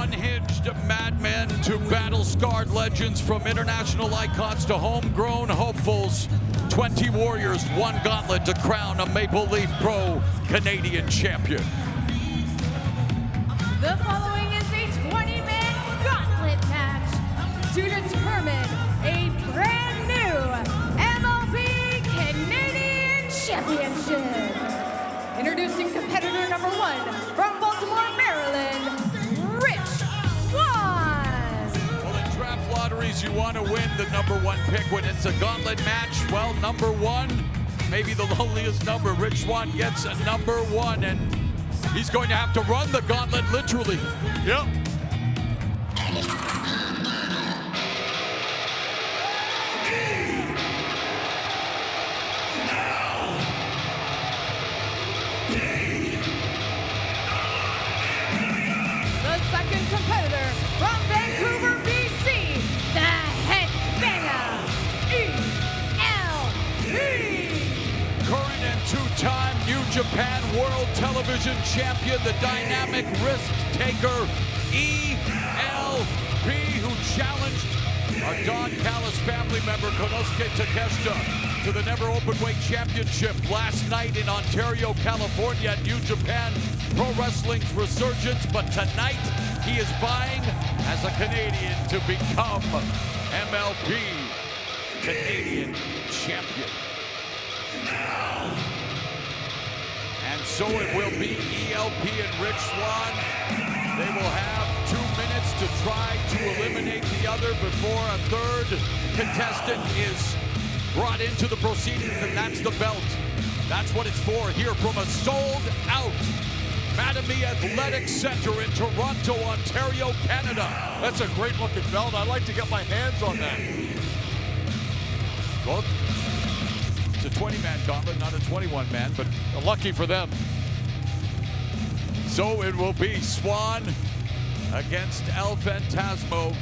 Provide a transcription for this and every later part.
unhinged madmen to battle-scarred legends, from international icons to homegrown hopefuls. 20 warriors, one gauntlet to crown a Maple Leaf Pro Canadian champion. The following is a 20-man gauntlet match to determine a brand new MLP Canadian Championship. Introducing competitor number 1 from Baltimore, Maryland, Swann. Well, in draft lotteries, you want to win the number 1 pick. When it's a gauntlet match, well, number 1, maybe the loneliest number. Rich Swann gets a number 1, and he's going to have to run the gauntlet literally. Yep. The second competitor from Vancouver, BC, the headbanger, ELP. Current and 2-time New Japan World Television Champion, the dynamic risk taker, ELP, who challenged our Don Callis family member, Konosuke Takeshita, to the Never Openweight Championship last night in Ontario, California at New Japan Pro Wrestling's resurgence. But tonight, he is vying as a Canadian to become MLP Canadian Champion. And so it will be ELP and Rich Swann. They will have 2 minutes to try to eliminate the other before a third contestant is brought into the proceedings, and that's the belt. That's what it's for, here from a sold-out Mattamy Athletic Center in Toronto, Ontario, Canada. That's a great looking belt. I'd like to get my hands on that. Well, it's a 20-man gauntlet, not a 21-man, but Lucky for them. so it will be Swann against El Phantasmo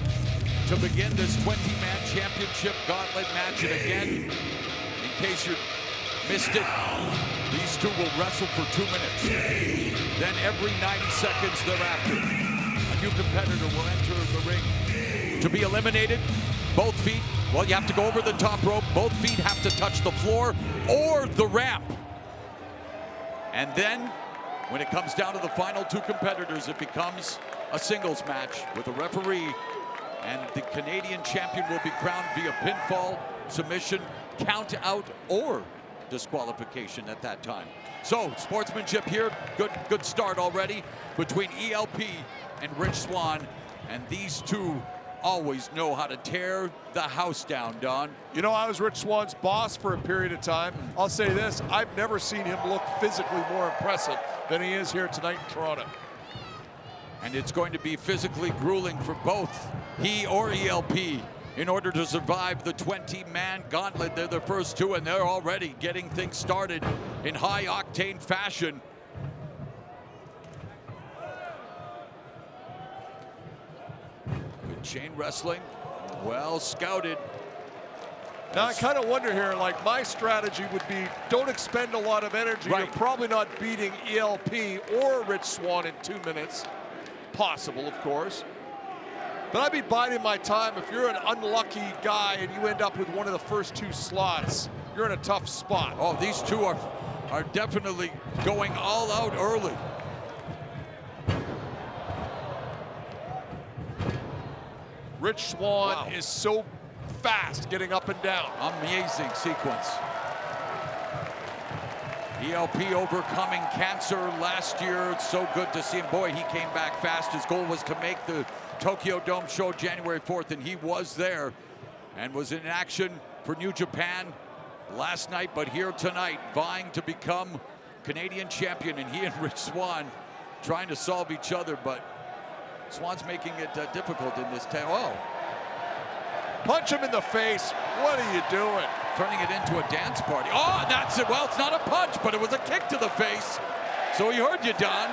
to begin this 20-man championship gauntlet match. And again, in case you missed it, these two will wrestle for 2 minutes. Then every 90 seconds thereafter, a new competitor will enter the ring. To be eliminated, both feet, well, you have to go over the top rope. Both feet have to touch the floor or the ramp. And then, when it comes down to the final 2 competitors, it becomes a singles match with a referee, and the Canadian champion will be crowned via pinfall, submission, count out, or disqualification at that time. So, sportsmanship here, good start already between ELP and Rich Swann, and these two always know how to tear the house down, Don. You know, I was Rich Swann's boss for a period of time. I'll say this, I've never seen him look physically more impressive than he is here tonight in Toronto. And it's going to be physically grueling for both he or ELP in order to survive the 20-man gauntlet. They're the first 2, and they're already getting things started in high-octane fashion. Good chain wrestling, well scouted. Now I kind of wonder here, like my strategy would be don't expend a lot of energy. Right. You're probably not beating ELP or Rich Swann in 2 minutes. Possible, of course. But I'd be biding my time. If you're an unlucky guy and you end up with one of the first 2 slots, you're in a tough spot. Oh, these two are definitely going all out early. Rich Swann is so fast getting up and down. Amazing sequence. ELP overcoming cancer last year. It's so good to see him. Boy, he came back fast. His goal was to make the Tokyo Dome show January 4th, and he was there and was in action for New Japan last night, but here tonight, vying to become Canadian champion. And he and Rich Swann trying to solve each other, but Swann's making it difficult in this time. Oh. Punch him in the face. What are you doing? Turning it into a dance party. Oh, that's it. Well, it's not a punch, but it was a kick to the face. So he heard you, Don.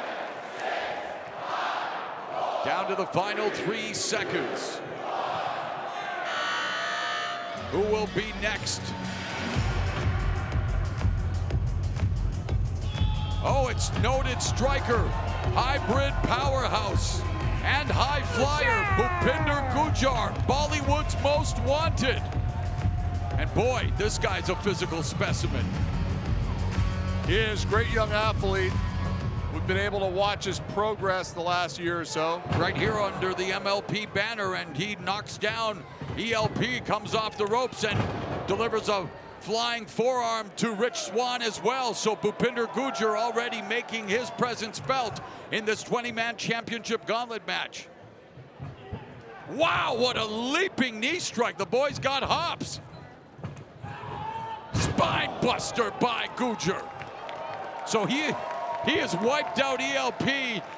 Down to the final 3 seconds. Who will be next? Oh, it's noted striker, hybrid powerhouse, and high flyer Bhupinder Gujjar, Bollywood's most wanted. And boy, this guy's a physical specimen. He is a great young athlete. We've been able to watch his progress the last year or so. Right here under the MLP banner, and he knocks down ELP, comes off the ropes and delivers a flying forearm to Rich Swann as well. So Bhupinder Gujjar already making his presence felt in this 20-man championship gauntlet match. Wow, what a leaping knee strike. The boy's got hops. Spine buster by Gujjar. So he has wiped out ELP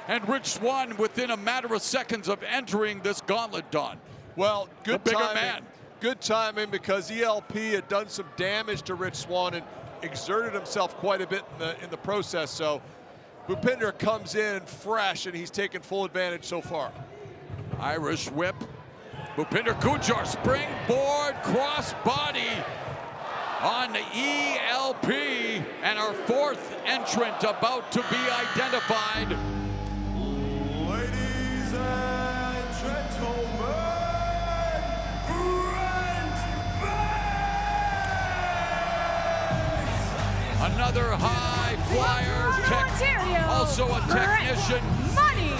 and Rich Swann within a matter of seconds of entering this gauntlet, Don. Well, good bigger timing. man. Good timing because ELP had done some damage to Rich Swann and exerted himself quite a bit in the process. So Bhupinder comes in fresh and he's taken full advantage so far. Irish whip. Bhupinder Gujjar springboard cross body on ELP, and our fourth entrant about to be identified. Ladies and gentlemen, Brent. Another high flyer, also a technician,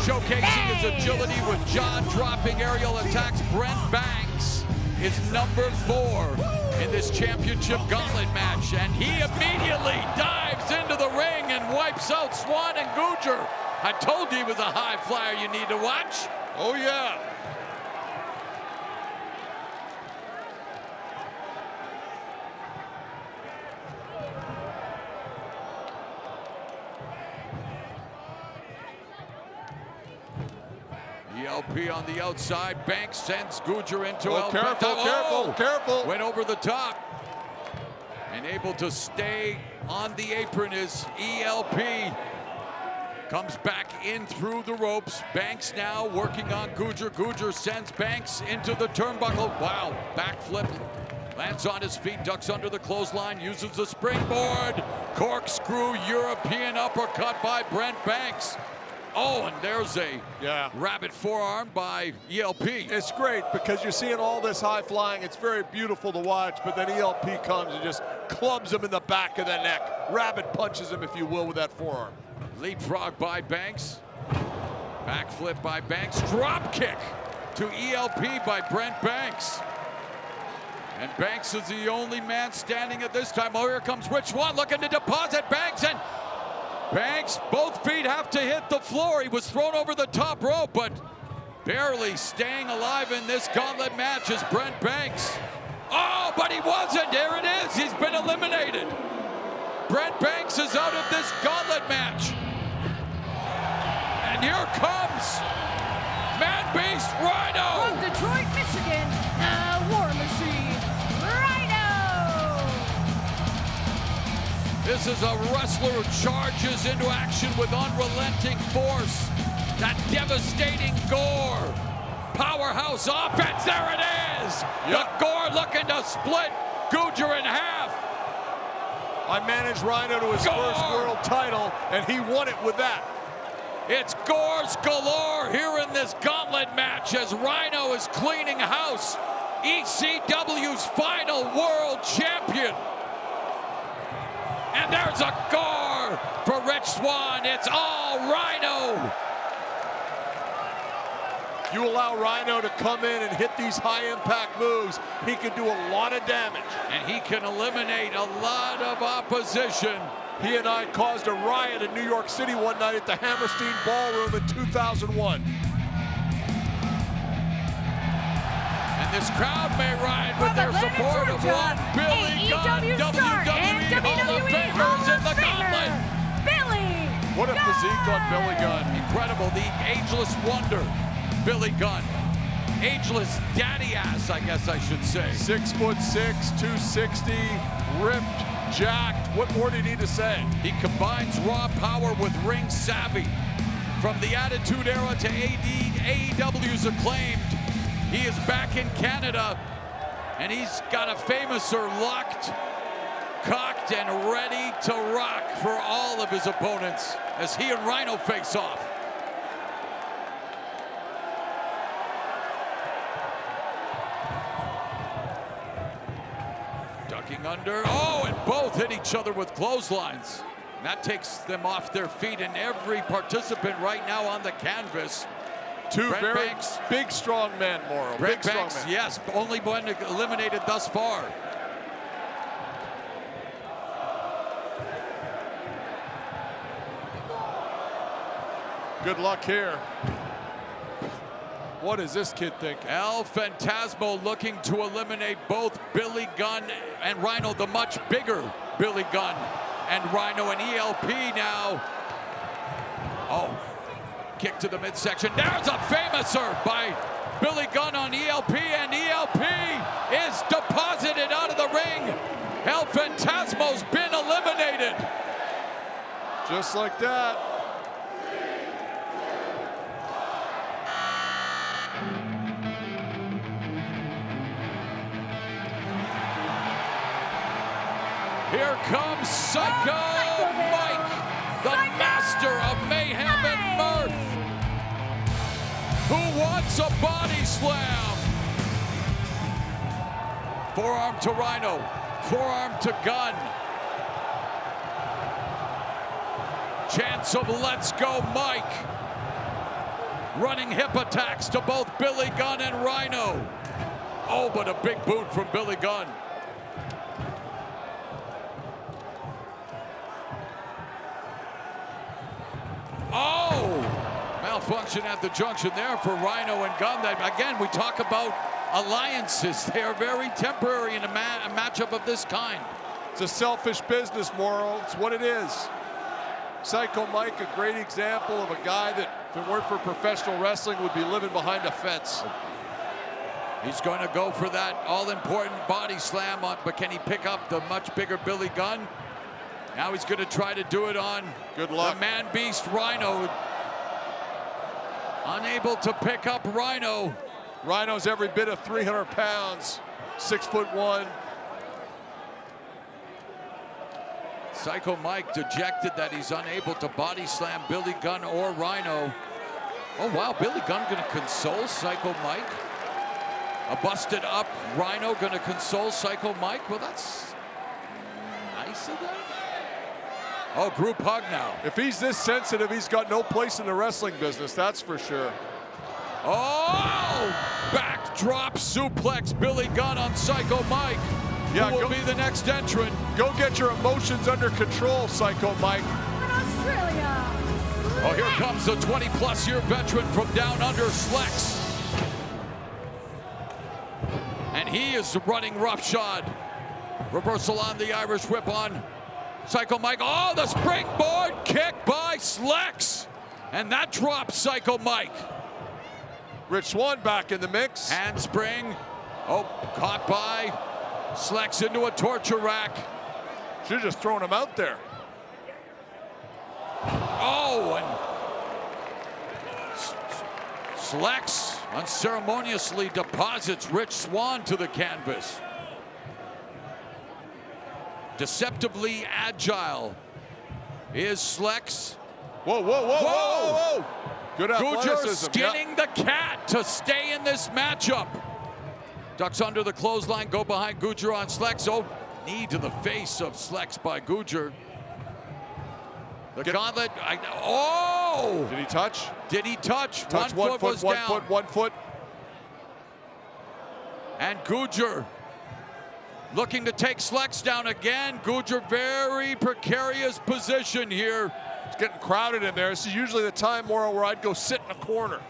showcasing his agility with jaw-dropping aerial attacks. Brent Banks is number 4 in this championship gauntlet match, and he immediately dives into the ring and wipes out Swann and Gujjar. I told you he was a high flyer you need to watch. Oh yeah. ELP on the outside. Banks sends Gujjar into careful. Went over the top. And able to stay on the apron is ELP. Comes back in through the ropes. Banks now working on Gujjar. Gujjar sends Banks into the turnbuckle. Wow, backflip. Lands on his feet, ducks under the clothesline, uses the springboard. Corkscrew European uppercut by Brent Banks. Oh, and there's a rabbit forearm by ELP. It's great because you're seeing all this high flying. It's very beautiful to watch, but then ELP comes and just clubs him in the back of the neck. Rabbit punches him, if you will, with that forearm. Leapfrog by Banks. Backflip by Banks. Drop kick to ELP by Brent Banks. And Banks is the only man standing at this time. Oh, here comes Rich Swann looking to deposit Banks, and Banks, both feet have to hit the floor. He was thrown over the top rope, but barely staying alive in this gauntlet match is Brent Banks. Oh, but he wasn't. There it is. He's been eliminated. Brent Banks is out of this gauntlet match. And here comes Man Beast Rhino. From Detroit, Michigan, the War Machine, Rhino. This is a wrestler who charges into action with unrelenting force. That devastating gore. Powerhouse offense, there it is. The gore looking to split Gujjar in half. I managed Rhino to his first world title, and he won it with that. It's gores galore here in this gauntlet match as Rhino is cleaning house. ECW's final world champion. And there's a gore for Rich Swann. It's all Rhino. You allow Rhino to come in and hit these high-impact moves, he can do a lot of damage. And he can eliminate a lot of opposition. He and I caused a riot in New York City one night at the Hammerstein Ballroom in 2001. And this crowd may ride with their support of one Billy Gunn, WWE Hall of Famers in the gauntlet. Billy What a physique on Billy Gunn. Incredible, the ageless wonder, Billy Gunn. Ageless daddy ass, I guess I should say. 6'6", 260, ripped, jacked. What more do you need to say? He combines raw power with ring savvy. From the Attitude Era to AEW's acclaimed, he is back in Canada, and he's got a famouser locked, cocked, and ready to rock for all of his opponents as he and Rhino face off. Diving under. Oh, and both hit each other with clotheslines. And that takes them off their feet, and every participant right now on the canvas. Two Brent very Banks. big, strong men, Morrow. Brent Big, Banks, strong men. yes, only one eliminated thus far. Good luck here. What does this kid think? El Phantasmo looking to eliminate both Billy Gunn and Rhino, the much bigger Billy Gunn and Rhino, and ELP now. Oh, kick to the midsection. There's a famouser by Billy Gunn on ELP, and ELP is deposited out of the ring. El Phantasmo's been eliminated. Just like that. Here comes Psycho Mike, the master of mayhem and mirth, who wants a body slam. Forearm to Rhino, forearm to Gunn. Chance of let's go Mike. Running hip attacks to both Billy Gunn and Rhino. Oh, but a big boot from Billy Gunn. Oh, malfunction at the junction there for Rhino and Gunn. That, again, we talk about alliances. They are very temporary in a matchup of this kind. It's a selfish business, Morrow. It's what it is. Psycho Mike, a great example of a guy that, if it weren't for professional wrestling, would be living behind a fence. He's going to go for that all-important body slam, but can he pick up the much bigger Billy Gunn? Now he's going to try to do it on Good luck. the man-beast Rhino. Unable to pick up Rhino. Rhino's every bit of 300 pounds, 6'1". Psycho Mike dejected that he's unable to body slam Billy Gunn or Rhino. Oh, wow, Billy Gunn going to console Psycho Mike. A busted up Rhino going to console Psycho Mike. Well, that's nice of them. Oh, group hug now. If he's this sensitive, he's got no place in the wrestling business, that's for sure. Oh, backdrop suplex Billy Gunn on Psycho Mike. Yeah, who will be the next entrant. Go get your emotions under control, Psycho Mike. In Australia. Oh, here comes the 20-plus year veteran from down under, Slex. And he is running roughshod. Reversal on the Irish whip on Psycho Mike. Oh, the springboard kick by Slex. And that drops Psycho Mike. Rich Swann back in the mix. Handspring. Oh, caught by Slex into a torture rack. Should have just thrown him out there. Oh, and Slex unceremoniously deposits Rich Swann to the canvas. Deceptively agile is Slex. Whoa, whoa, whoa, whoa, whoa. Good Gujjar athleticism. skinning the cat to stay in this matchup. Ducks under the clothesline, go behind Gujjar on Slex. Oh, knee to the face of Slex by Gujjar. The gauntlet, oh! Did he touch? Did he touch? Touch One foot was down. One foot. And Gujjar looking to take Slex down again. Gujjar, very precarious position here. It's getting crowded in there. This is usually the time, Morrow, where I'd go sit in a corner.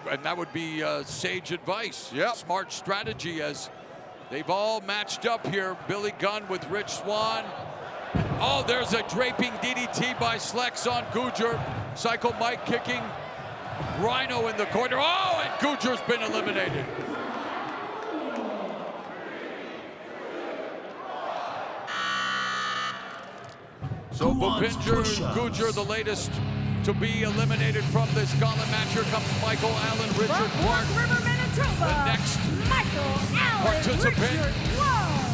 And that would be sage advice. Yep. Smart strategy, as they've all matched up here. Billy Gunn with Rich Swann. Oh, there's a draping DDT by Slex on Gujjar. Psycho Mike kicking Rhino in the corner. Oh, and Gujjar's been eliminated. So Bhupinder, Gujjar, the latest to be eliminated from this gauntlet match. Here comes Michael Allen, Richard From Clark. Fork River, Manitoba, The next Michael Allen participant. Richard Clark.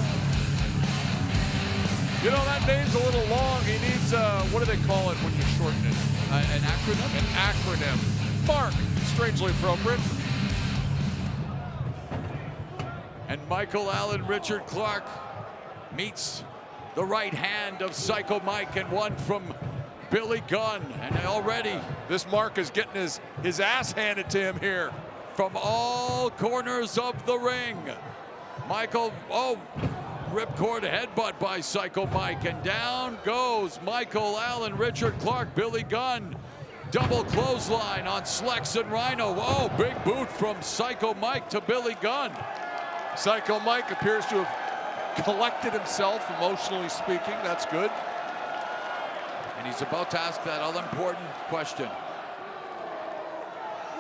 You know, that name's a little long. He needs, what do they call it when you shorten it? An acronym? An acronym. Mark, strangely appropriate. And Michael Allen, Richard Clark meets the right hand of Psycho Mike and one from Billy Gunn. And already This Mark is getting his ass handed to him here. from all corners of the ring, Michael, ripcord headbutt by Psycho Mike, and down goes Michael Allen, Richard Clark, Billy Gunn. Double clothesline on Slex and Rhino. Oh, big boot from Psycho Mike to Billy Gunn. Psycho Mike appears to have collected himself, emotionally speaking. That's good. And he's about to ask that all-important question.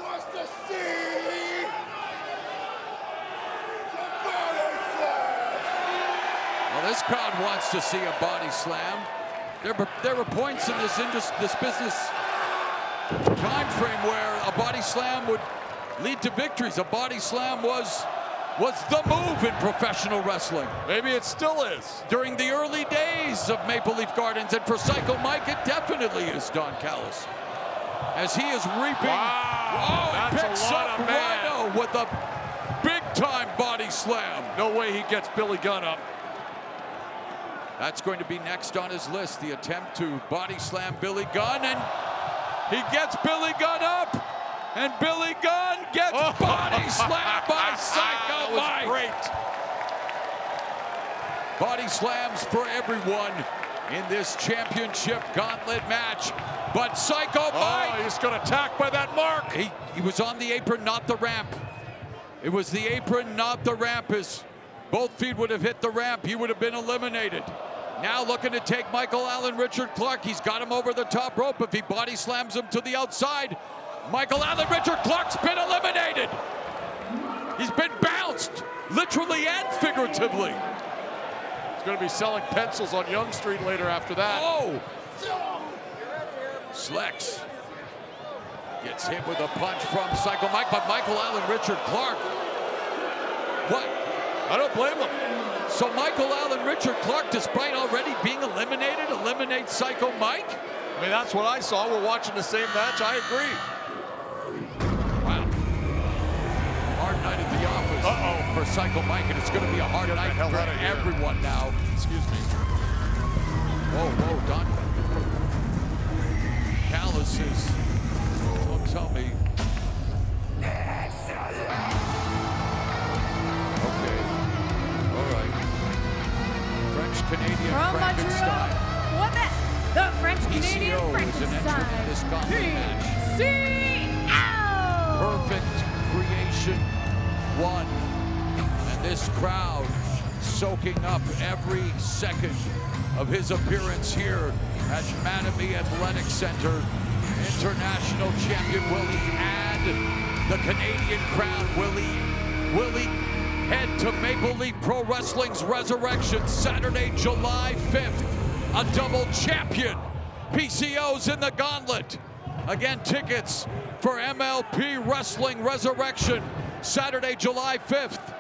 What's the scene? Well, this crowd wants to see a body slam. There were points in this business time frame where a body slam would lead to victories. A body slam was the move in professional wrestling. Maybe it still is. During the early days of Maple Leaf Gardens, and for Psycho Mike, it definitely is, Don Callis. As he is reaping. Wow, he that's picks a lot up of man. Rhino with a big-time body slam. No way he gets Billy Gunn up. That's going to be next on his list, the attempt to body slam Billy Gunn, and he gets Billy Gunn up, and Billy Gunn gets body slammed by Psycho Mike. Great. Body slams for everyone in this championship gauntlet match, but Psycho Mike, He's got attacked by that Mark. he was on the apron, not the ramp. It was the apron, not the ramp. As both feet would have hit the ramp, he would have been eliminated. Now looking to take Michael Allen, Richard Clark. He's got him over the top rope. If he body slams him to the outside, Michael Allen, Richard Clark's been eliminated. He's been bounced, literally and figuratively. He's going to be selling pencils on Yonge Street later after that. Oh! Slex gets hit with a punch from Psycho Mike, but Michael Allen, Richard Clark. What? I don't blame him. So Michael Allen, Richard Clark, despite already being eliminated, eliminates Psycho Mike? I mean, that's what I saw. We're watching the same match. I agree. Wow. Hard night at the office for Psycho Mike, and it's going to be a hard night for everyone now. Excuse me. Whoa, Don Callis is, don't tell me. Okay, all right. French-Canadian From Montreal, Frankenstein. Quebec, the French-Canadian PCO is an entrant in this gauntlet match. PCO! Perfect creation one. And this crowd soaking up every second of his appearance here at Mattamy Athletic Center. International champion, will he add the Canadian crown? Will he head to Maple Leaf Pro Wrestling's Resurrection Saturday, July 5th? A double champion. PCO's in the gauntlet. Again, tickets for MLP Wrestling Resurrection Saturday, July 5th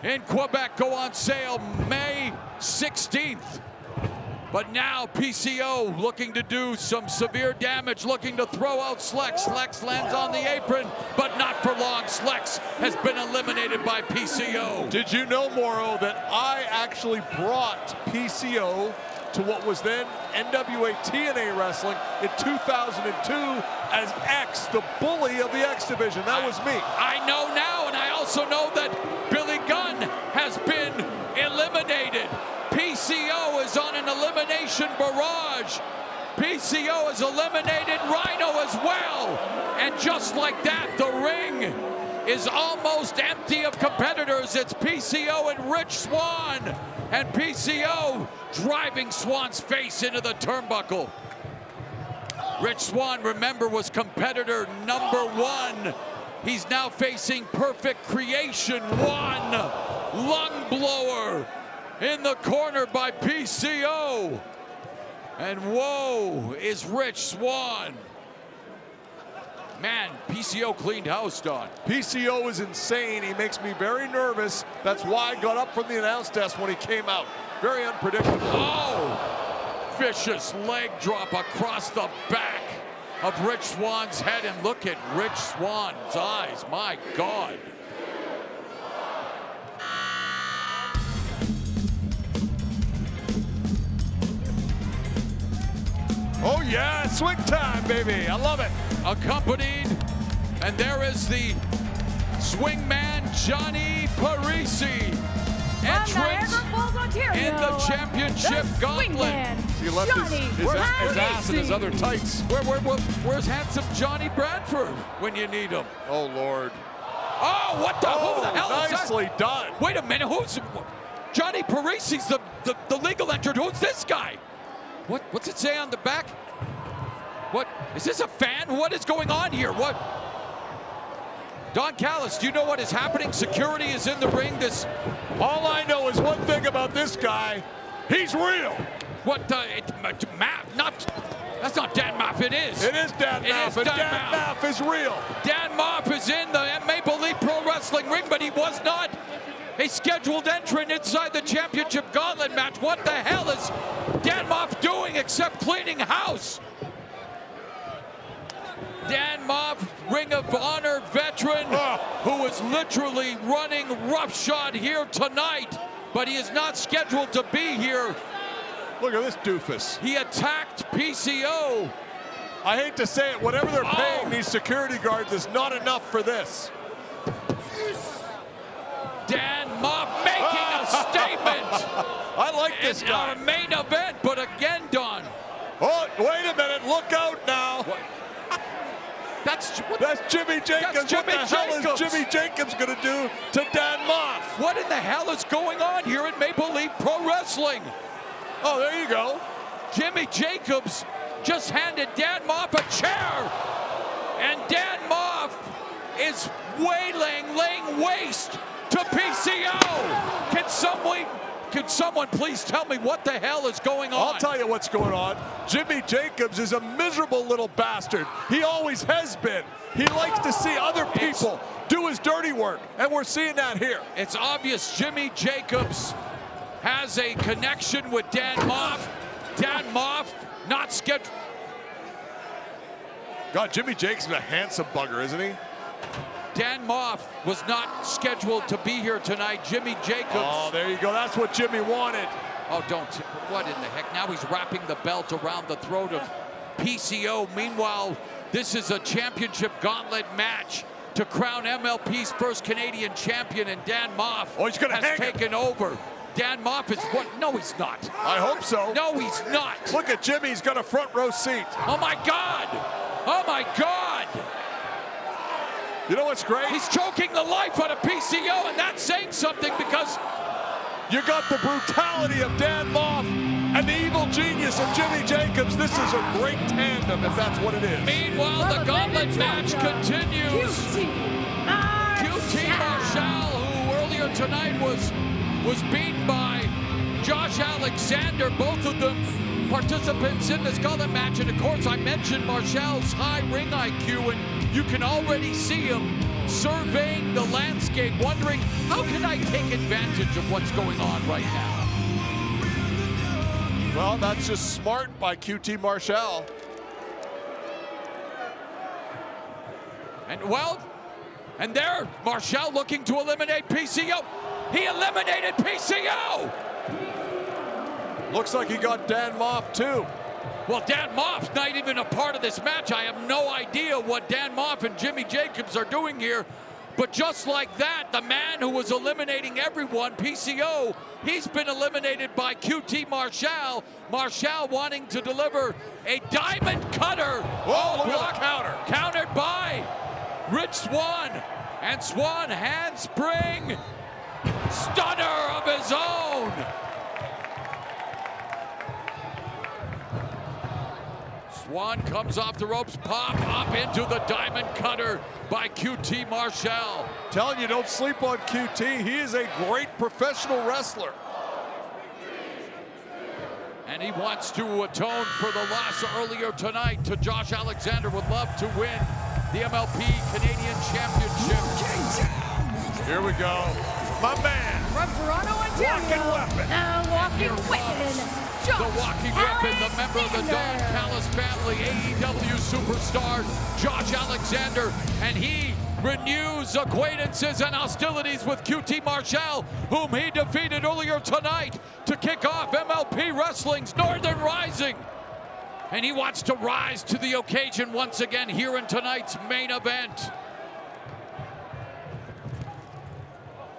in Quebec go on sale May 16th. But now PCO looking to do some severe damage, looking to throw out Slex. Slex lands on the apron, but not for long. Slex has been eliminated by PCO. Did you know, Morrow, that I actually brought PCO to what was then NWA TNA Wrestling in 2002 as X, the bully of the X division. That was me. I know now, and I also know that Billy Gunn has been eliminated. PCO is on an elimination barrage. PCO has eliminated Rhino as well. And just like that, the ring is almost empty of competitors. It's PCO and Rich Swann. And PCO driving Swann's face into the turnbuckle. Rich Swann, remember, was competitor number one. He's now facing Perfect Creation one. Lung blower in the corner by PCO. And whoa, is Rich Swann. Man, PCO cleaned house, Don. PCO is insane. He makes me very nervous. That's why I got up from the announce desk when he came out. Very unpredictable. Oh, vicious leg drop across the back of Rich Swann's head. And look at Rich Swann's eyes, my God. Oh yeah, swing time, baby. I love it. Accompanied, and there is the swingman Johnny Parisi. Entrance in the championship gauntlet. He left his ass in his other tights. Where's handsome Johnny Bradford when you need him? Oh Lord. Oh, who the hell is that? Nicely done. Wait a minute, who's Johnny Parisi's the legal entrant? Who's this guy? What's it say on the back? What is this, a fan? What is going on here? What? Don Callis, do you know what is happening? Security is in the ring. All I know is one thing about this guy. He's real. What? That's not Dan Moff. It is. It is Dan Moff. And Dan Moff is real. Dan Moff is in the Maple Leaf Pro Wrestling ring, but he was not a scheduled entrant inside the championship gauntlet match. What the hell is Dan Moff doing except cleaning house? Dan Moff, Ring of Honor veteran, who is literally running roughshod here tonight, but he is not scheduled to be here. Look at this doofus. He attacked PCO. I hate to say it, whatever they're paying these security guards is not enough for this. Dan Moff making a statement. I like this guy. Our main event, but again, Don. Oh, wait a minute, look out now. What? That's Jimmy Jacobs. What the hell is Jimmy Jacobs going to do to Dan Moff? What in the hell is going on here at Maple Leaf Pro Wrestling? Oh, there you go. Jimmy Jacobs just handed Dan Moff a chair. And Dan Moff is laying waste to PCO. Can someone please tell me what the hell is going on? I'll tell you what's going on. Jimmy Jacobs is a miserable little bastard. He always has been. He likes to see other people do his dirty work, and we're seeing that here. It's obvious Jimmy Jacobs has a connection with Dan Moff. Dan Moff not scheduled. God, Jimmy Jacobs is a handsome bugger, isn't he? Dan Moff was not scheduled to be here tonight. Jimmy Jacobs. Oh, there you go. That's what Jimmy wanted. Oh, don't. What in the heck? Now he's wrapping the belt around the throat of PCO. Meanwhile, this is a championship gauntlet match to crown MLP's first Canadian champion, and Dan Moff has taken over. Dan Moff is what? No, he's not. I hope so. No, he's not. Look at Jimmy. He's got a front row seat. Oh, my God. Oh, my God. You know what's great? He's choking the life out of PCO, and that's saying something because you got the brutality of Dan Moff and the evil genius of Jimmy Jacobs. This is a great tandem, if that's what it is. Meanwhile, the gauntlet match continues. QT Marshall, who earlier tonight was beaten by Josh Alexander, both of them participants in this gauntlet match. And of course, I mentioned Marshall's high ring IQ, and you can already see him surveying the landscape, wondering, how can I take advantage of what's going on right now? Well, that's just smart by QT Marshall. And there, Marshall looking to eliminate PCO. He eliminated PCO! Looks like he got Dan Moff too. Well, Dan Moff's not even a part of this match. I have no idea what Dan Moff and Jimmy Jacobs are doing here. But just like that, the man who was eliminating everyone, PCO, he's been eliminated by QT Marshall. Marshall wanting to deliver a diamond cutter. Oh, look at the counter. Countered by Rich Swann. And Swann handspring stunner of his own. Swann comes off the ropes, pop up into the diamond cutter by QT Marshall. Telling you, don't sleep on QT. He is a great professional wrestler. And he wants to atone for the loss earlier tonight to Josh Alexander. Would love to win the MLP Canadian Championship. Here we go. My man. From Toronto, Ontario. Walking weapon. The walking weapon. The walking weapon, the member of the Don Callis family, AEW superstar Josh Alexander, and he renews acquaintances and hostilities with QT Marshall, whom he defeated earlier tonight to kick off MLP Wrestling's Northern Rising. And he wants to rise to the occasion once again here in tonight's main event.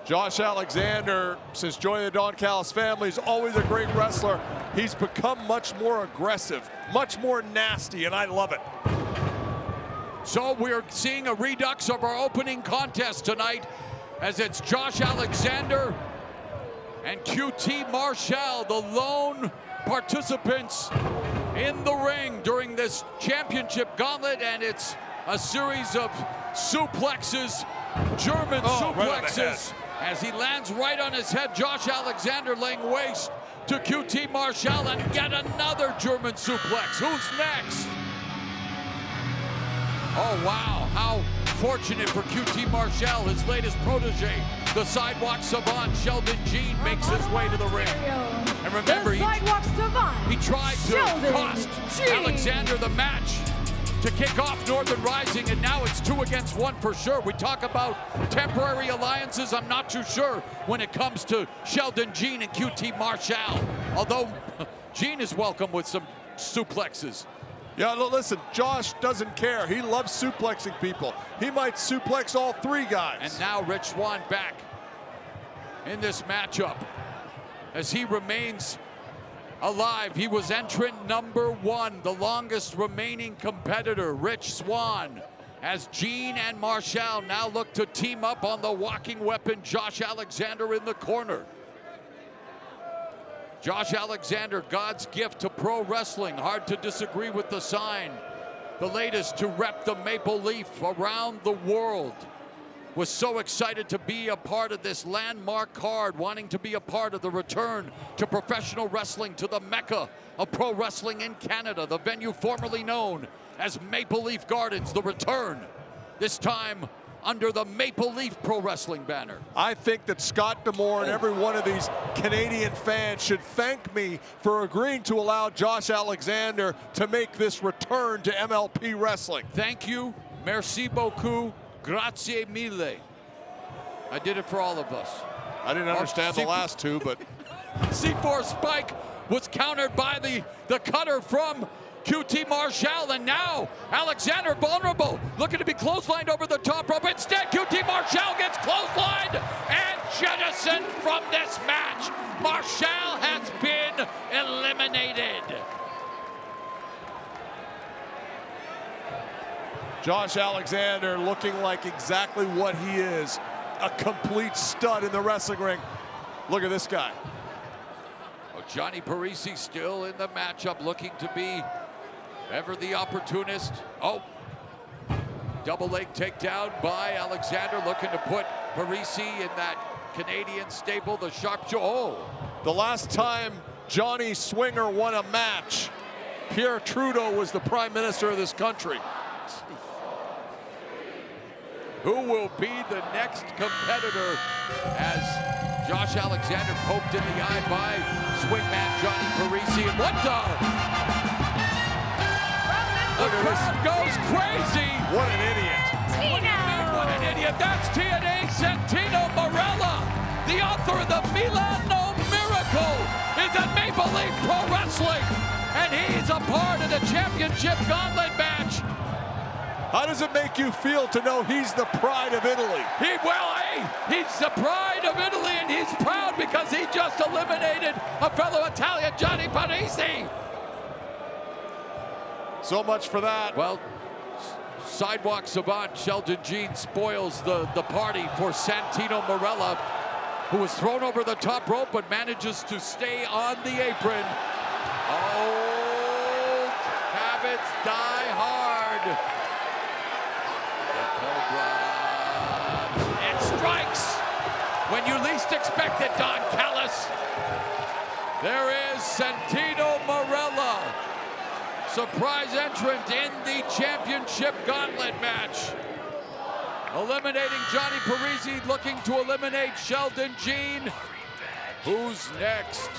Josh Alexander, since joining the Don Callis family, is always a great wrestler. He's become much more aggressive, much more nasty, and I love it. So we're seeing a redux of our opening contest tonight, as it's Josh Alexander and QT Marshall, the lone participants in the ring during this championship gauntlet, and it's a series of suplexes, German suplexes, as he lands right on his head. Josh Alexander laying waste to QT Marshall, and yet another German suplex. Who's next? Oh, wow, how fortunate for QT Marshall, his latest protege, the sidewalk savant Sheldon Jean, makes his way to the ring. And remember, he tried to cost Alexander the match to kick off Northern Rising, and now it's 2 against 1 for sure. We talk about temporary alliances. I'm not too sure when it comes to Sheldon Jean and QT Marshall, although Jean is welcome with some suplexes. Yeah, listen, Josh doesn't care. He loves suplexing people. He might suplex all 3 guys. And now Rich Swann back in this matchup as he remains alive. He was entrant number 1, the longest remaining competitor, Rich Swann, as Jean and Marshall now look to team up on the walking weapon, Josh Alexander, in the corner. Josh Alexander, God's gift to pro wrestling. Hard to disagree with the sign. The latest to rep the Maple Leaf around the world. Was so excited to be a part of this landmark card, wanting to be a part of the return to professional wrestling, to the Mecca of pro wrestling in Canada, the venue formerly known as Maple Leaf Gardens, the return, this time under the Maple Leaf Pro Wrestling banner. I think that Scott D'Amore and every one of these Canadian fans should thank me for agreeing to allow Josh Alexander to make this return to MLP Wrestling. Thank you, merci beaucoup, grazie mille. I did it for all of us. I didn't understand the last 2, but C4 spike was countered by the cutter from QT Marshall, and now Alexander vulnerable, looking to be clotheslined over the top rope. Instead, QT Marshall gets clotheslined and jettisoned from this match. Marshall has been eliminated. Josh Alexander looking like exactly what he is, a complete stud in the wrestling ring. Look at this guy. Oh, Johnny Parisi still in the matchup, looking to be ever the opportunist. Oh, double leg takedown by Alexander, looking to put Parisi in that Canadian staple, the sharpshooter. Oh. The last time Johnny Swinger won a match, Pierre Trudeau was the Prime Minister of this country. Who will be the next competitor as Josh Alexander poked in the eye by swingman Johnny Parisi? And what the? The crowd goes crazy. What an idiot. What an idiot. That's TNA Santino Marella, the author of the Milano Miracle, is at Maple Leaf Pro Wrestling, and he's a part of the championship gauntlet match. How does it make you feel to know he's the pride of Italy? He's the pride of Italy, and he's proud because he just eliminated a fellow Italian, Johnny Parisi. So much for that. Well, sidewalk savant Sheldon Jean spoils the party for Santino Marella, who was thrown over the top rope but manages to stay on the apron. Old habits die hard. The Cobra. It strikes when you least expect it, Don Callis. There is Santino Marella, surprise entrant in the championship gauntlet match. Eliminating Johnny Parisi, looking to eliminate Sheldon Jean. Who's next?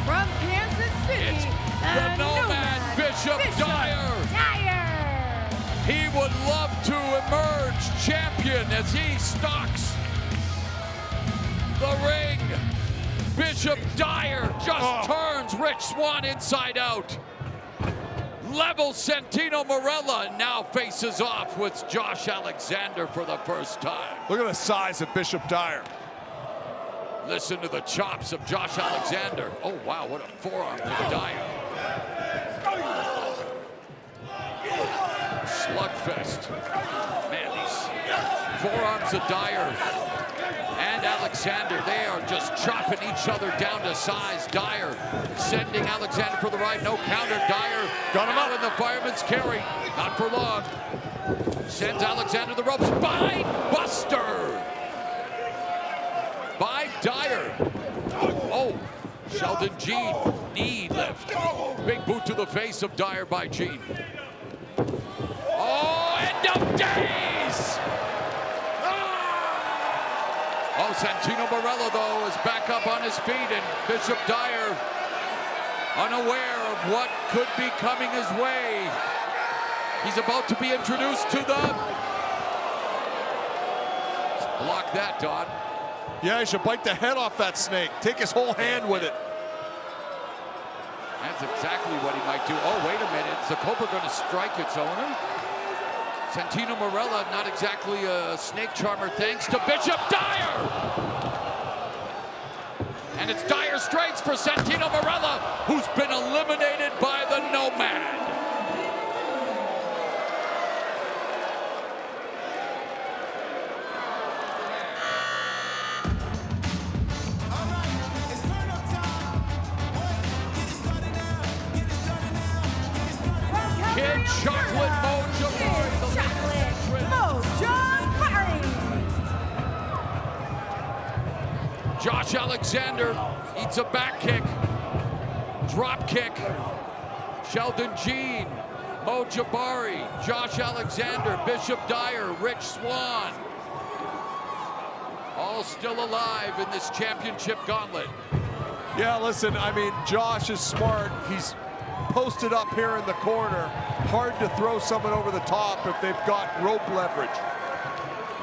From Kansas City, It's the Nomad Bishop Dyer. Dyer. He would love to emerge champion as he stalks the ring. Bishop Dyer just turns Rich Swann inside out. Levels Santino Marella and now faces off with Josh Alexander for the first time. Look at the size of Bishop Dyer. Listen to the chops of Josh Alexander. Oh, wow, what a forearm for Dyer. Slugfest. Man, these forearms of Dyer and Alexander, they are just chopping each other down to size. Dyer sending Alexander for the right, no counter. Dyer got him out up in the fireman's carry, not for long. Sends Alexander the ropes, by Buster. By Dyer. Oh, Sheldon Gene, knee lift. Big boot to the face of Dyer by Gene. Oh, end of days! Oh, Santino Marella, though, is back up on his feet, and Bishop Dyer, unaware of what could be coming his way. He's about to be introduced to the... Block that, Don. Yeah, he should bite the head off that snake. Take his whole hand with it. That's exactly what he might do. Oh, wait a minute. Is the Cobra going to strike its owner? Santino Marella, not exactly a snake charmer, thanks to Bishop Dyer. And it's Dire Straits for Santino Marella, who's been eliminated by the Nomad. Kid Chocolate Jabari. Josh Alexander eats a back kick, drop kick. Sheldon Gene, Jabari, Josh Alexander, Bishop Dyer, Rich Swann. All still alive in this championship gauntlet. Yeah, listen, I mean, Josh is smart. He's posted up here in the corner. Hard to throw someone over the top if they've got rope leverage.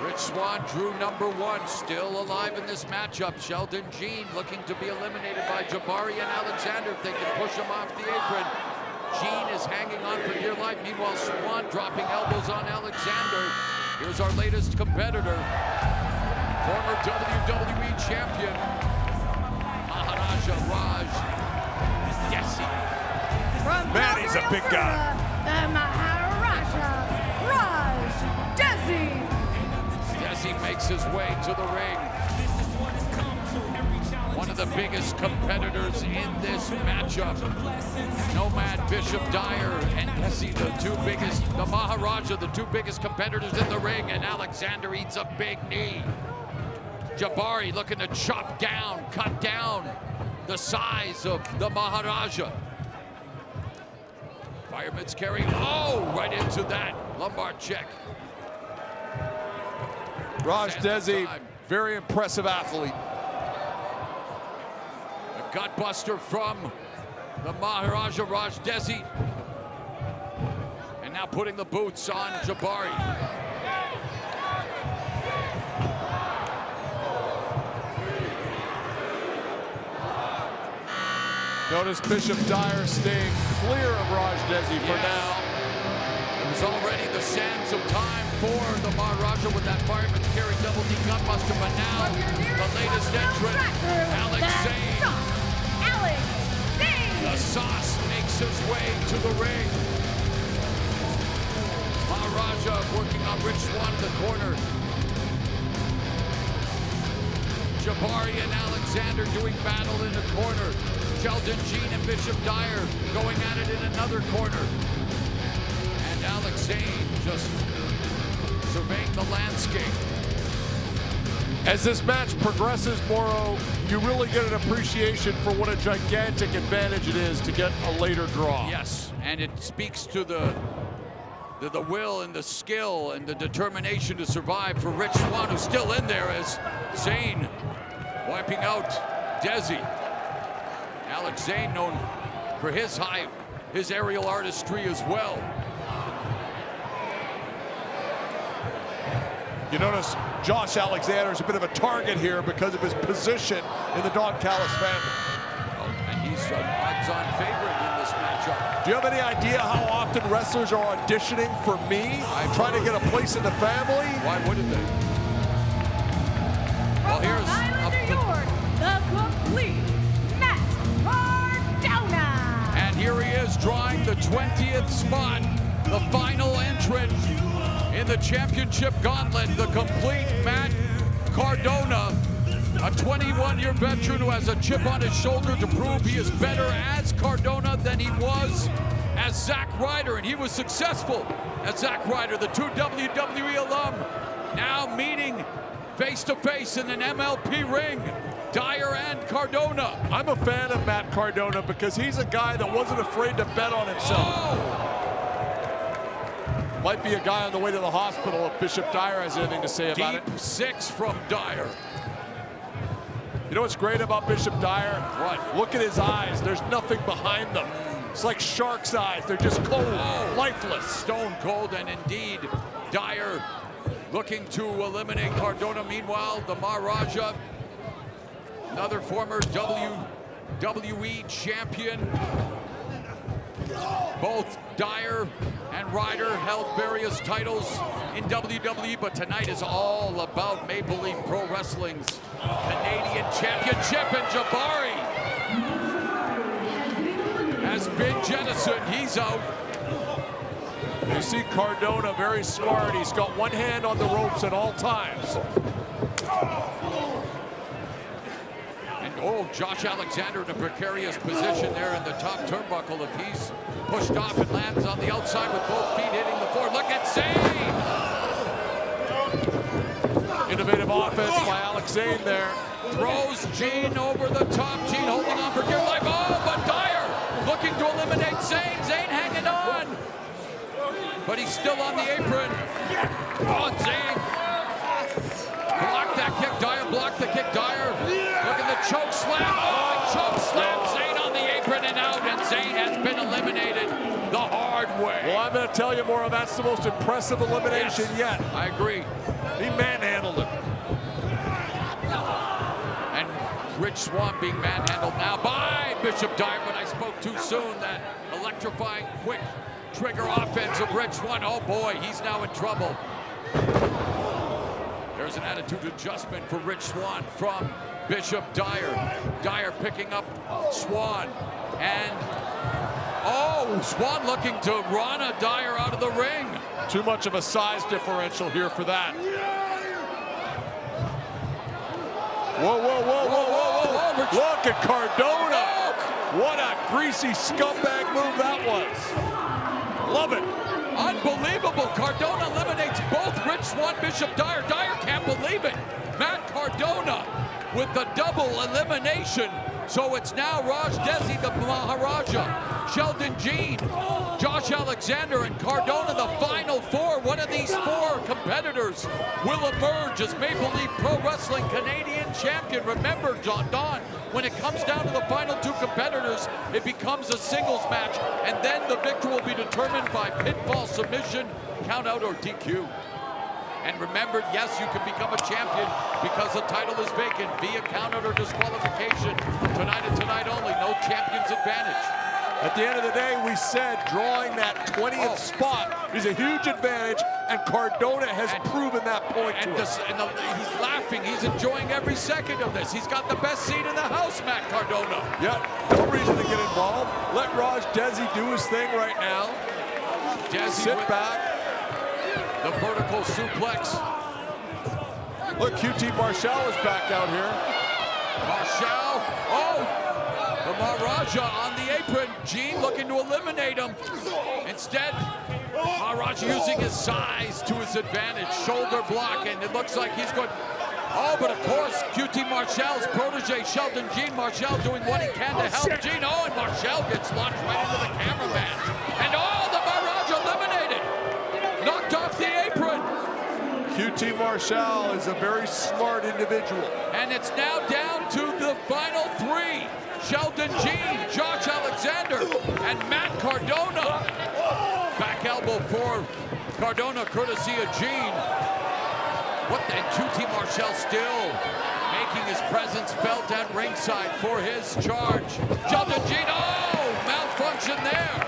Rich Swann drew number one, still alive in this matchup. Sheldon Gene looking to be eliminated by Jabari and Alexander if they can push him off the apron. Gene is hanging on for dear life. Meanwhile, Swann dropping elbows on Alexander. Here's our latest competitor, former WWE champion, Maharaja Raj Dhesi. Man, he's a big guy. The Maharaja Raj Dhesi. Dhesi makes his way to the ring. One of the biggest competitors in this matchup. Nomad, Bishop Dyer, and Dhesi, the Maharaja, the two biggest competitors in the ring, and Alexander eats a big knee. Jabari looking to chop down, cut down the size of the Maharaja. Fireman's carry, oh, right into that lumbar check. Raj Dhesi, very impressive athlete. A gutbuster from the Maharaja Raj Dhesi. And now putting the boots on Jabari. Notice Bishop Dyer staying clear of Raj Dhesi for now. It was already the sands of time for the Maharaja with that fireman's carry double knee gutbuster, but now the latest entrant, Alex Zayne. The sauce makes his way to the ring. Maharaja working on Rich Swann in the corner. Jabari and Alexander doing battle in the corner. Sheldon Gene and Bishop Dyer going at it in another corner. And Alex Zayne just surveying the landscape. As this match progresses, Moro, you really get an appreciation for what a gigantic advantage it is to get a later draw. Yes, and it speaks to the will and the skill and the determination to survive for Rich Swann, who's still in there as Zayne wiping out Dhesi. Alex Zayne known for his aerial artistry as well. You notice Josh Alexander is a bit of a target here because of his position in the Don Callis family. Oh, and he's an odds-on favorite in this matchup. Do you have any idea how often wrestlers are auditioning for me? I'm trying to get a place in the family. Why wouldn't they? Well, From here's Long Island, New York, the complete Matt Cardona. And here he is drawing the 20th spot, the final entrant in the championship gauntlet, the complete Matt Cardona, a 21-year veteran who has a chip on his shoulder to prove he is better as Cardona than he was as Zack Ryder, and he was successful as Zack Ryder, the two WWE alum, now meeting face-to-face in an MLP ring, Dyer and Cardona. I'm a fan of Matt Cardona because he's a guy that wasn't afraid to bet on himself. Oh! Might be a guy on the way to the hospital if Bishop Dyer has anything to say about it. Deep six from Dyer. You know what's great about Bishop Dyer? What? Look at his eyes. There's nothing behind them. It's like shark's eyes. They're just cold, lifeless. Stone cold, and indeed, Dyer looking to eliminate Cardona. Meanwhile, the Maharaja, another former WWE champion. Both Dyer and Ryder held various titles in WWE, but tonight is all about Maple Leaf Pro Wrestling's Canadian Championship, and Jabari has been jettisoned. He's out. You see Cardona very smart. He's got one hand on the ropes at all times. And oh, Josh Alexander in a precarious position there in the top turnbuckle. If he's pushed off and lands on the outside with both feet hitting the floor. Look at Zayne! Innovative offense by Alex Zayne there. Throws Gene over the top. Gene holding on for dear life. Oh, but Dyer looking to eliminate Zayne. Zayne hanging on. But he's still on the apron. Oh, Zayne. Blocked that kick. Dyer blocked the kick. Dyer. Look at the choke slam. Oh, choke slam. Zayne on the apron and out. And Zayne has been eliminated the hard way. Well, I'm going to tell you more. That's the most impressive elimination yet. I agree. He manhandled him. And Rich Swann being manhandled now by Bishop Dyer, but I spoke too soon. That electrifying, quick trigger offense of Rich Swann. Oh boy, he's now in trouble. There's an attitude adjustment for Rich Swann from Bishop Dyer. Dyer picking up Swann, and oh, Swann looking to run a Dyer out of the ring. Too much of a size differential here for that. Whoa, whoa, whoa, whoa, whoa, whoa. Look at Cardona. What a greasy scumbag move that was. Love it. Unbelievable. Cardona eliminates both Rich Swann, Bishop Dyer. Dyer can't believe it. Matt Cardona with the double elimination. So it's now Dhesi, the Maharaja, Sheldon Gene, Josh Alexander, and Cardona, the final four. One of these four competitors will emerge as Maple Leaf Pro Wrestling Canadian Champion. Remember, Don, when it comes down to the final two competitors, it becomes a singles match, and then the victor will be determined by pinfall, submission, count out, or DQ. And remember, yes, you can become a champion because the title is vacant via count out or disqualification. Tonight and tonight only, no champion's advantage. At the end of the day, we said drawing that 20th spot is a huge advantage, and Cardona has proven that point to us. He's laughing. He's enjoying every second of this. He's got the best seat in the house, Matt Cardona. Yeah, no reason to get involved. Let Dhesi do his thing right now. Dhesi sit back. The vertical suplex. Look, QT Marshall is back out here. Marshall, oh! The Maharaja on the apron. Gene looking to eliminate him. Instead, Maharaja using his size to his advantage. Shoulder block, and it looks like he's going. Oh, but of course, QT Marshall's protege, Sheldon Gene. Marshall doing what he can to help Gene. Oh, and Marshall gets launched right into the cameraman. And oh, the Maharaja eliminated. Knocked off the apron. QT Marshall is a very smart individual. And it's now down to the final three. Sheldon Gene, Josh Alexander, and Matt Cardona. Back elbow for Cardona, courtesy of Gene. And QT Marshall still making his presence felt at ringside for his charge. Sheldon Jean, oh, malfunction there.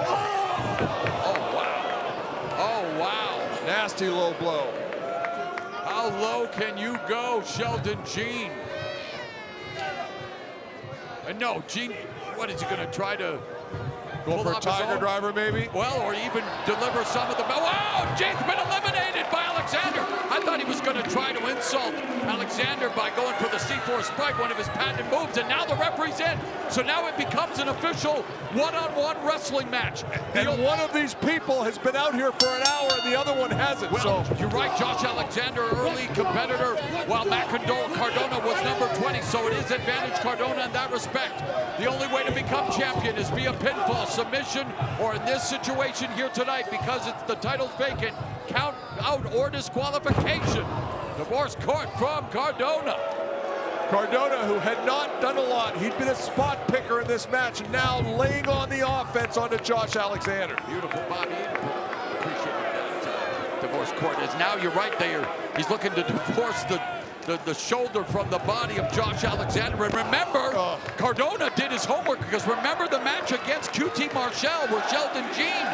Oh, wow. Oh, wow. Nasty low blow. How low can you go, Sheldon Jean? And no, Jean, what is he going to try to go for a tiger driver, maybe? Well, or even deliver some of the... Wow, Jean's been eliminated by Alexander. I thought he was going to try to insult Alexander by going for the C4 spike, one of his patented moves, and now the referee's in. So now it becomes an official one-on-one wrestling match. And one of these people has been out here for an hour and the other one hasn't. Well, so you're right, Josh Alexander, early competitor, while Matt Cardona was number 20, so it is advantage Cardona in that respect. The only way to become champion is via pinfall, submission, or in this situation here tonight, because it's the title's vacant, count out or disqualification. Divorce court from Cardona. Cardona, who had not done a lot, he'd been a spot picker in this match, now laying on the offense onto Josh Alexander. Beautiful body. Appreciate that. Divorce court is now, you're right there. He's looking to divorce the shoulder from the body of Josh Alexander. And remember, Cardona did his homework, because remember the match against QT Marshall where Sheldon Jean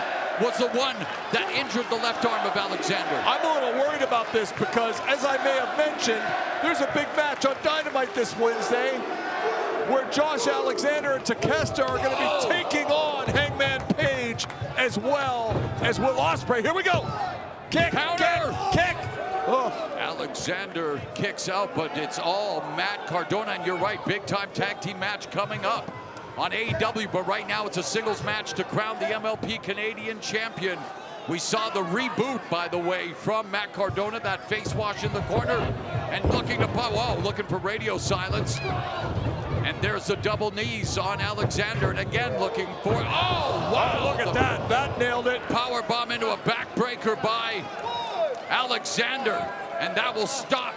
was the one that injured the left arm of Alexander. I'm a little worried about this because, as I may have mentioned, there's a big match on Dynamite this Wednesday where Josh Alexander and Takeshita are going to be taking on Hangman Page as well as Will Ospreay. Here we go. Kick, counter, kick. Oh. Alexander kicks out, but it's all Matt Cardona, and you're right, big-time tag team match coming up on AEW, but right now it's a singles match to crown the MLP Canadian Champion. We saw the reboot, by the way, from Matt Cardona, that face wash in the corner, and looking to pop, whoa, looking for radio silence. And there's the double knees on Alexander, and again looking for, oh, wow. Oh, look at that, that nailed it. Power bomb into a backbreaker by Alexander, and that will stop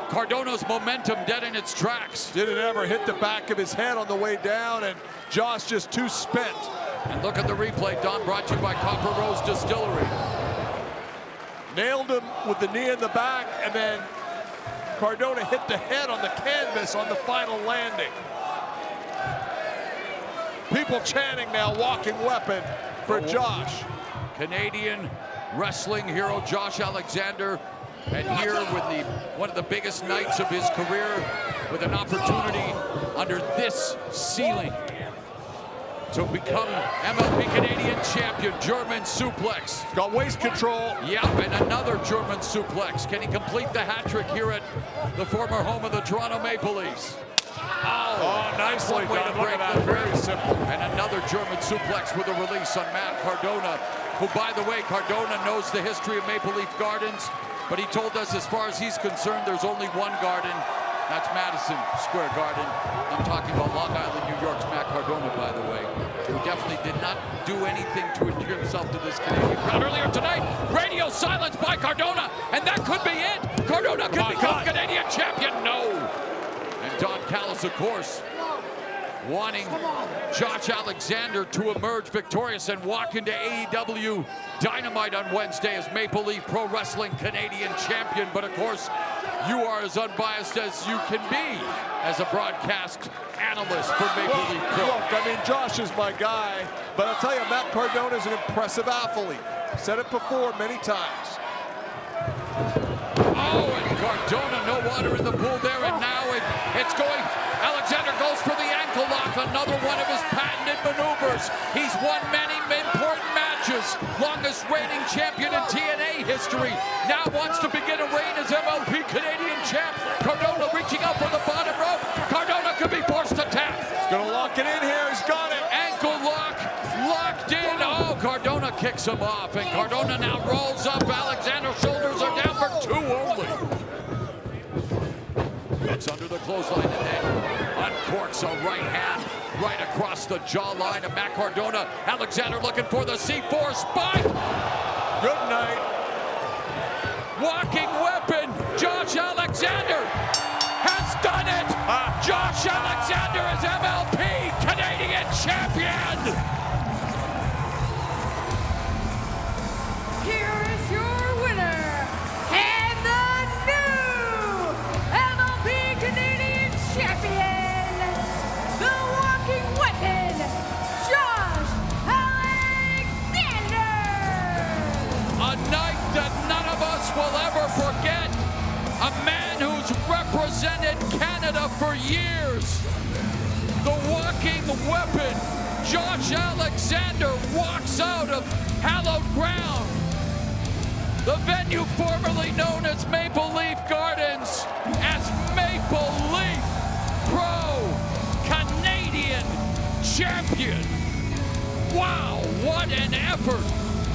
Cardona's momentum dead in its tracks. Did it ever hit the back of his head on the way down, and Josh just too spent. And look at the replay, Don, brought to you by Copper Rose Distillery. Nailed him with the knee in the back, and then Cardona hit the head on the canvas on the final landing. People chanting now, walking weapon for Josh. Canadian wrestling hero Josh Alexander, and here with one of the biggest nights of his career, with an opportunity under this ceiling to become MLP Canadian Champion. German suplex. Got waist control. Yep, and another German suplex. Can he complete the hat trick here at the former home of the Toronto Maple Leafs? Oh, nicely way done. to break Look at the that, very simple. And another German suplex with a release on Matt Cardona, who, by the way, Cardona knows the history of Maple Leaf Gardens, but he told us as far as he's concerned, there's only one garden. That's Madison Square Garden. I'm talking about Long Island, New York's Matt Cardona, by the way, who definitely did not do anything to endear himself to this Canadian crowd earlier tonight. Radio silence by Cardona, and that could be it. Cardona could become Canadian champion. No. And Don Callis, of course, wanting Josh Alexander to emerge victorious and walk into AEW Dynamite on Wednesday as Maple Leaf Pro Wrestling Canadian Champion. But of course, you are as unbiased as you can be as a broadcast analyst for Maple Leaf Pro. Look, I mean, Josh is my guy, but I'll tell you, Matt Cardona is an impressive athlete. I've said it before many times. Oh, and Cardona, no water in the pool there, and now it's going. Alexander goes for the ankle lock, another one of his patented maneuvers. He's won many important matches, longest reigning champion in TNA history. Now wants to begin a reign as MLP Canadian champ. Cardona reaching up for the bottom rope. Cardona could be forced to tap. He's gonna lock it in here, he's got it. Ankle lock, locked in. Oh, Cardona kicks him off, and Cardona now rolls up. Alexander's shoulders are down for two only. It's under the clothesline, and then uncorks a right hand right across the jawline of Matt Cardona. Alexander looking for the C4 spike. Good night. Walking weapon, Josh Alexander has done it. Josh Alexander is MLP Canadian Champion. Here years. The walking weapon, Josh Alexander, walks out of hallowed ground. The venue formerly known as Maple Leaf Gardens as Maple Leaf Pro Canadian Champion. Wow, what an effort.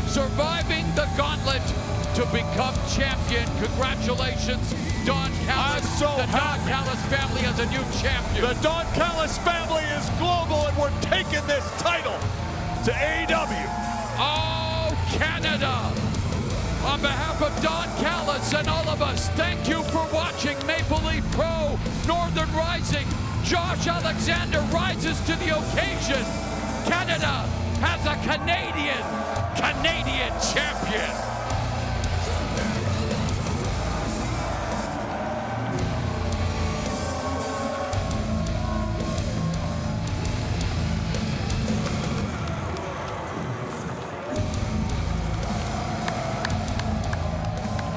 Surviving the gauntlet to become champion. Congratulations, Don Callis. I'm so the happy. Don Callis family has a new champion. The Don Callis family is global, and we're taking this title to AEW. Oh, Canada! On behalf of Don Callis and all of us, thank you for watching Maple Leaf Pro Northern Rising. Josh Alexander rises to the occasion. Canada has a Canadian champion.